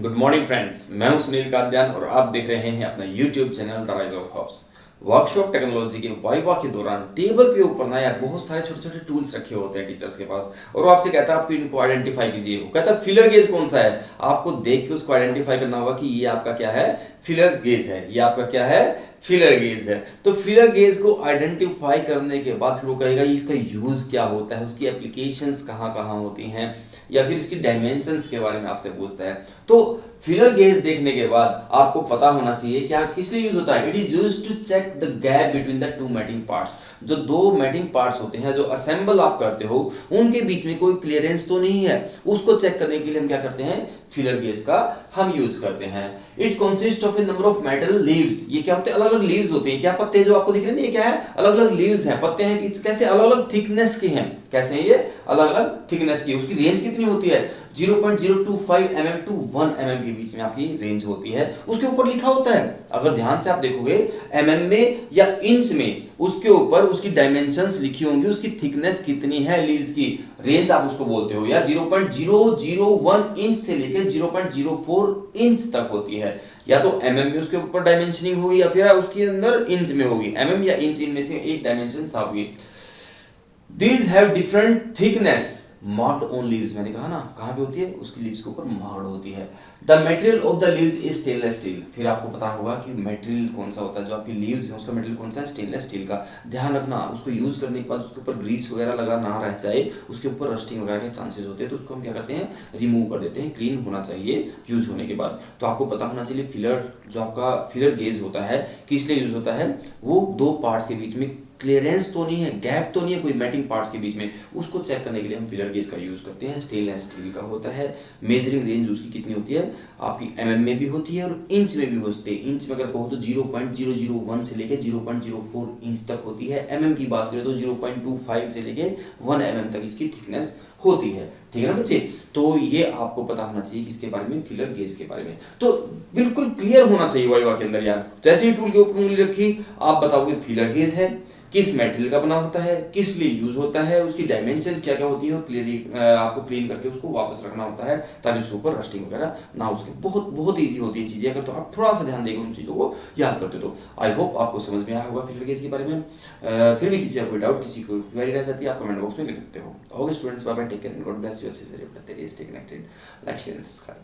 Good morning friends, मैं हूं सुनील काद्यान और आप देख रहे हैं अपना YouTube channel the rise of hubs. Workshop technology के वाइवा के दौरान टेबल के ऊपर ना यार बहुत सारे छोटे छोटे टूल्स रखे होते हैं टीचर्स के पास, और वो आपसे कहता है आपको इनको आइडेंटिफाई कीजिए। वो कहता है फिलर गेज कौन सा है, आपको देख के उसको आइडेंटिफाई करना होगा कि ये आपका क्या है, फिलर गेज है। ये आपका क्या है, फिलर गेज है। तो फिलर गेज को आइडेंटिफाई करने के बाद फिर वो कहेगा इसका यूज क्या होता है, उसकी एप्लीकेशंस कहाँ कहाँ होती हैं, या फिर इसकी डायमेंशंस के बारे में आपसे पूछता है। तो फिलर गेज देखने के बाद आपको पता होना चाहिए क्या किस लिए यूज होता है। It is used to check the gap between the two mating parts. जो दो मैटिंग पार्ट्स होते हैं, जो असेंबल आप करते हो, उनके बीच में कोई क्लियरेंस तो नहीं है, उसको चेक करने के लिए हम क्या करते हैं, फिलर गेज का हम यूज करते हैं। It consist of A number of metal leaves. ये क्या होते हैं, अलग अलग लीव्स होते हैं। क्या पत्ते जो आपको दिख रहे हैं, ये क्या है, अलग अलग लीव्स हैं, पत्ते हैं। कैसे अलग अलग थिकनेस के हैं, कैसे हैं ये अलग अलग थिकनेस की। उसकी रेंज कितनी होती है, 0.025 mm टू 1 mm के बीच में आपकी रेंज होती है। उसके ऊपर लिखा होता है, अगर ध्यान से आप देखोगे mm में या इंच में, उसके ऊपर उसकी डायमेंशंस लिखी होंगी, उसकी थिकनेस कितनी है लीव्स की, रेंज आप उसको बोलते हो। या 0.001 इंच से लेकर 0.04 इंच तक होती है। या तो mm में उसके ऊपर डायमेंशनिंग होगी, या फिर उसके अंदर इंच में होगी। mm या इंच, इनमें से एक डायमेंशन होगी। These have different thickness marked on leaves। मैंने कहा ना कहाँ पे होती है, उसकी लीव्स के ऊपर मार्क्ड होती है। The material of the leaves is stainless steel। फिर आपको पता होगा कि मटेरियल कौन सा होता है, जो आपकी लीव्स है उसका मटेरियल कौन सा है, स्टेनलेस स्टील का। ध्यान रखना, उसको यूज करने के बाद उसके ऊपर ग्रीस वगैरह लगा ना रह जाए, उसके ऊपर रस्टिंग वगैरह के चांसेस होते हैं, तो उसको हम क्या करते हैं, रिमूव कर देते हैं। क्लीन होना चाहिए यूज होने के बाद। तो आपको पता होना चाहिए फिलर, जो आपका फिलर गेज होता है, किस लिए यूज होता है, वो दो पार्ट्स के बीच में क्लियरेंस तो नहीं है, गैप तो नहीं है कोई मैटिंग पार्ट्स के बीच में, उसको चेक करने के लिए हम फिलर गेज का यूज करते हैं। स्टेनलेस स्टील का होता है। मेजरिंग रेंज उसकी कितनी होती है, आपकी mm में भी होती है और इंच में भी होती है। इंच में अगर कहो तो 0.001 से लेके 0.04 इंच तक होती है। mm की बात करें तो 0.25 से लेके 1 mm तक इसकी थिकनेस होती है। ठीक है ना बच्चे, तो ये आपको पता होना चाहिए किसके बारे में, फिलर गेज के बारे में। तो बिल्कुल क्लियर होना चाहिए वाइवा के अंदर यार। जैसे ही टूल के ऊपर उंगली रखी, आप बताओगे फिलर गेज है, किस मेटेरियल का बना होता है, किस लिए यूज होता है, उसकी डायमेंशंस क्या क्या होती है, क्लियरली आपको क्लीन करके उसको वापस रखना होता है, ताकि उसके ऊपर रस्टिंग वगैरह ना हो सके। बहुत बहुत ईजी होती है चीजें, अगर तो आप थोड़ा सा ध्यान देकर उन चीजों को याद करते तो। आई होप आपको समझ में आया होगा फिलर गेज के बारे में। फिर भी किसी का कोई डाउट, किसी को क्वेरी रह जाती है, आप कमेंट बॉक्स में लिख सकते हो। Okay students, bye bye, take care and God bless you. Stay connected, like share and subscribe.